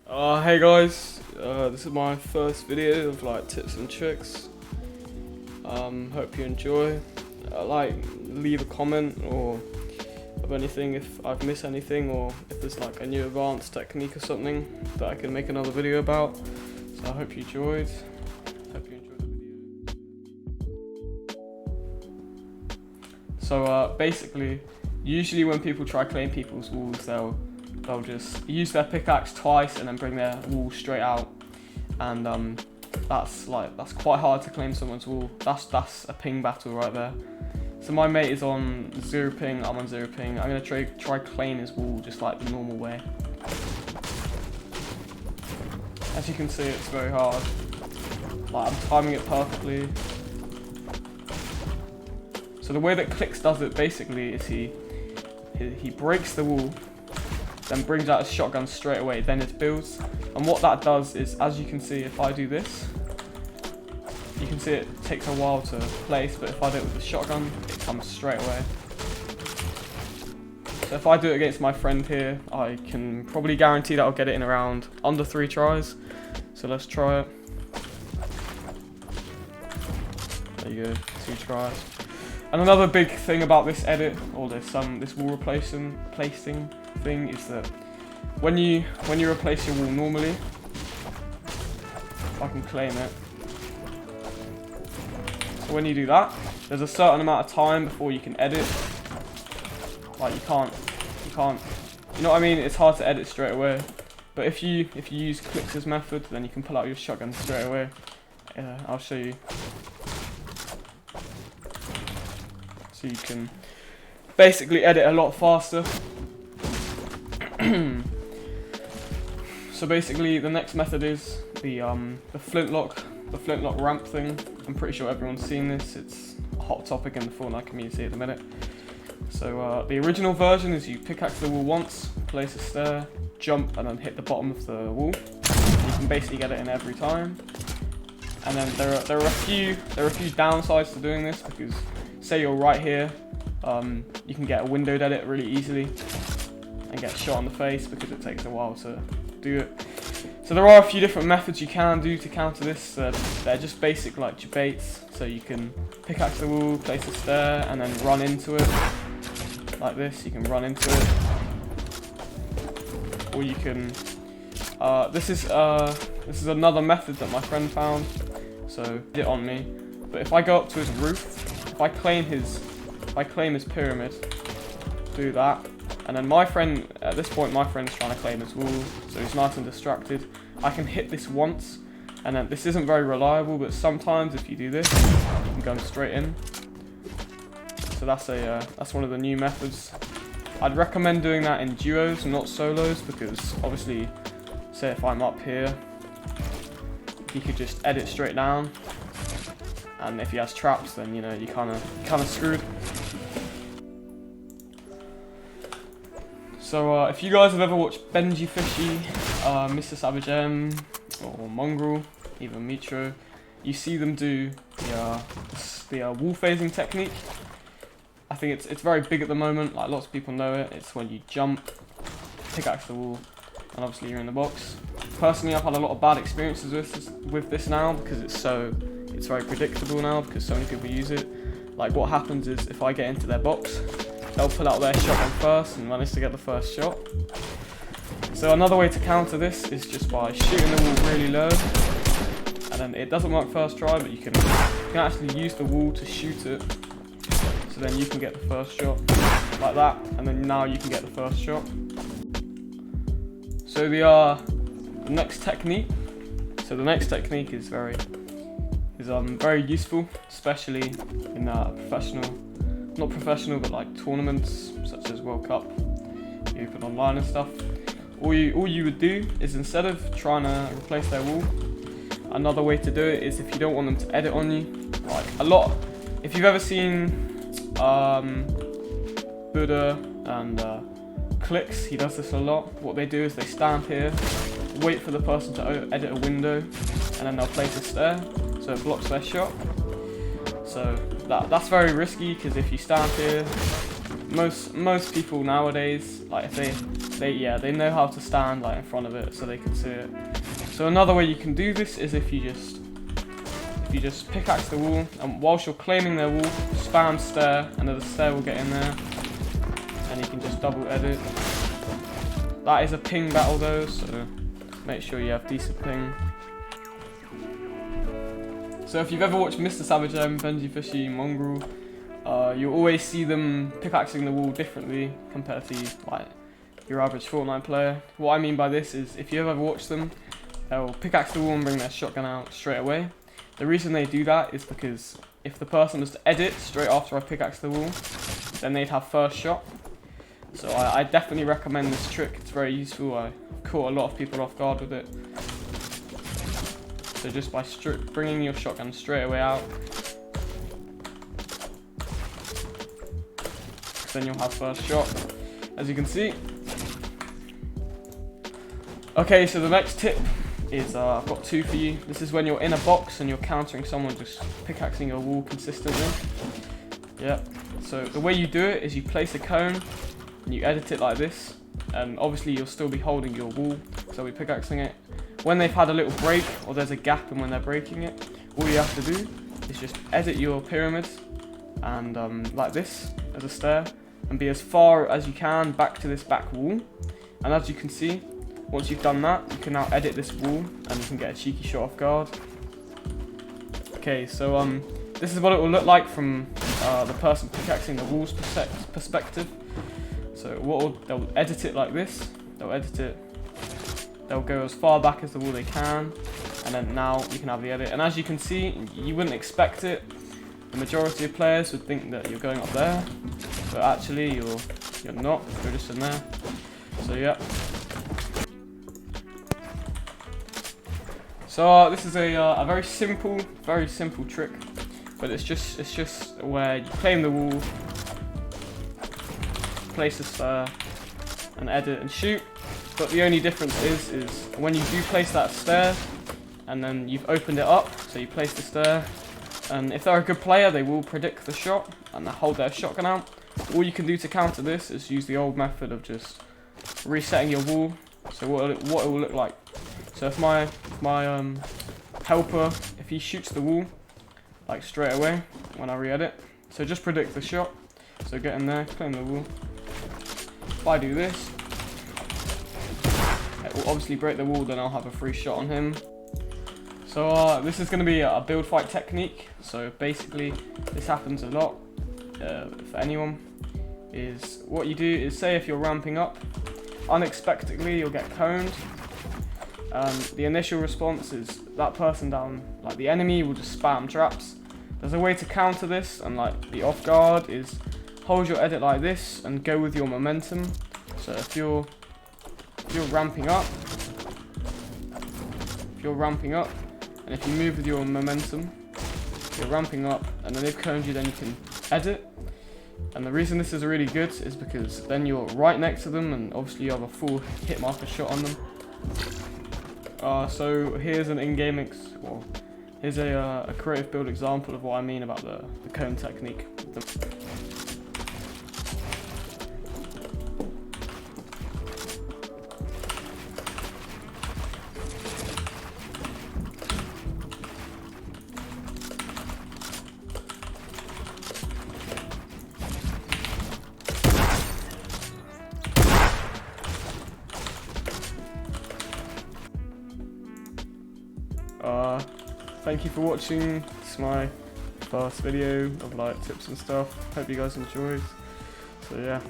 Hey guys, this is my first video of like tips and tricks. Hope you enjoy. Leave a comment or of anything if I've missed anything, or if there's like a new advanced technique or something that I can make another video about. So I hope you enjoyed. The video. So basically, usually when people try to claim people's walls, they'll just use their pickaxe twice and then bring their wall straight out, and that's quite hard to claim someone's wall. That's a ping battle right there. So my mate is on 0 ping, I'm on 0 ping. I'm gonna try claim his wall just like the normal way. As you can see, it's very hard. Like, I'm timing it perfectly. So the way that Clicks does it basically is he breaks the wall, then brings out his shotgun straight away, then it builds. And what that does is, as you can see, if I do this, you can see it takes a while to place, but if I do it with the shotgun, it comes straight away. So if I do it against my friend here, I can probably guarantee that I'll get it in around under 3 tries. So let's try it. There you go, 2 tries. And another big thing about this edit, or this wall placing thing, is that when you replace your wall normally, if I can claim it, so when you do that, there's a certain amount of time before you can edit. Like you can't, you know what I mean? It's hard to edit straight away. But if you use Clicks' method, then you can pull out your shotgun straight away. I'll show you. So you can basically edit a lot faster. So basically, the next method is the flintlock ramp thing. I'm pretty sure everyone's seen this. It's a hot topic in the Fortnite community at the minute. So the original version is you pickaxe the wall once, place a stair, jump, and then hit the bottom of the wall. You can basically get it in every time. And then there are a few downsides to doing this, because say you're right here, you can get a windowed edit really easily and get shot in the face because it takes a while to do it. So there are a few different methods you can do to counter this. They're just basic like debates. So you can pickaxe the wall, place a stair, and then run into it like this. You can run into it, or you can. This is another method that my friend found. So it on me. But if I go up to his roof, if I claim his pyramid, do that. And then my friend, at this point, my friend's trying to claim his wall, so he's nice and distracted. I can hit this once, and then this isn't very reliable, but sometimes if you do this, you can go straight in. So that's one of the new methods. I'd recommend doing that in duos, not solos, because obviously, say if I'm up here, he could just edit straight down, and if he has traps, then you know you kind of screwed. So if you guys have ever watched Benji Fishy, Mr. Savage M, or Mongrel, even Mitro, you see them do the wall phasing technique. I think it's very big at the moment. Like lots of people know it. It's when you jump, pickaxe the wall, and obviously you're in the box. Personally, I've had a lot of bad experiences with this now, because it's very predictable now because so many people use it. Like what happens is if I get into their box, they'll pull out their shotgun first and manage to get the first shot. So another way to counter this is just by shooting the wall really low, and then it doesn't work first try, but you can actually use the wall to shoot it. So then you can get the first shot like that, and then now you can get the first shot. So the next technique. So the next technique is very useful, especially in not professional, but like tournaments such as World Cup, you put online and stuff. All you would do is, instead of trying to replace their wall, another way to do it is, if you don't want them to edit on you, like if you've ever seen Buddha and Clicks, he does this a lot. What they do is they stand here, wait for the person to edit a window, and then they'll place a stair, so it blocks their shot. So that's very risky, because if you stand here, most people nowadays, like if they know how to stand like in front of it so they can see it. So another way you can do this is if you just pickaxe the wall, and whilst you're claiming their wall, spam stair, and then the stair will get in there, and you can just double edit. That is a ping battle though, so make sure you have decent ping. So if you've ever watched Mr. Savage M, Benji Fishy, Mongrel, you'll always see them pickaxing the wall differently compared to like your average Fortnite player. What I mean by this is if you ever watch them, they'll pickaxe the wall and bring their shotgun out straight away. The reason they do that is because if the person was to edit straight after I pickaxe the wall, then they'd have first shot. So I definitely recommend this trick, it's very useful. I've caught a lot of people off guard with it. So just by bringing your shotgun straight away out, then you'll have first shot, as you can see. Okay, so the next tip is, I've got two for you. This is when you're in a box and you're countering someone just pickaxing your wall consistently. Yeah, so the way you do it is you place a cone and you edit it like this, and obviously you'll still be holding your wall, so we're pickaxing it. When they've had a little break or there's a gap in when they're breaking it, all you have to do is just edit your pyramid and like this as a stair, and be as far as you can back to this back wall. And as you can see, once you've done that, you can now edit this wall and you can get a cheeky shot off guard. Okay, so this is what it will look like from the person pickaxing the wall's perspective. So they'll edit it like this. They'll edit it. They'll go as far back as the wall they can, and then now you can have the edit. And as you can see, you wouldn't expect it. The majority of players would think that you're going up there, but actually you're not. You're just in there. So yeah. So this is a very simple trick, but it's just where you claim the wall, place a stair, and edit and shoot. But the only difference is when you do place that stair, and then you've opened it up, so you place the stair, and if they're a good player, they will predict the shot and they hold their shotgun out. All you can do to counter this is use the old method of just resetting your wall. So what it will look like. So if my helper, if he shoots the wall like straight away when I re-edit, so just predict the shot. So get in there, claim the wall. If I do this, it will obviously break the wall, then I'll have a free shot on him. So this is going to be a build fight technique. So basically, this happens a lot for anyone. Is what you do is, say if you're ramping up, unexpectedly you'll get coned. The initial response is that person down, like the enemy, will just spam traps. There's a way to counter this and like be off guard, is hold your edit like this and go with your momentum. So if you're ramping up, and if you move with your momentum, you're ramping up, and then they've coned you, then you can edit. And the reason this is really good is because then you're right next to them, and obviously you have a full hit marker shot on them. So here's an in-game here's a creative build example of what I mean about the cone technique. Thank you for watching. It's my first video of like tips and stuff. Hope you guys enjoyed. So yeah.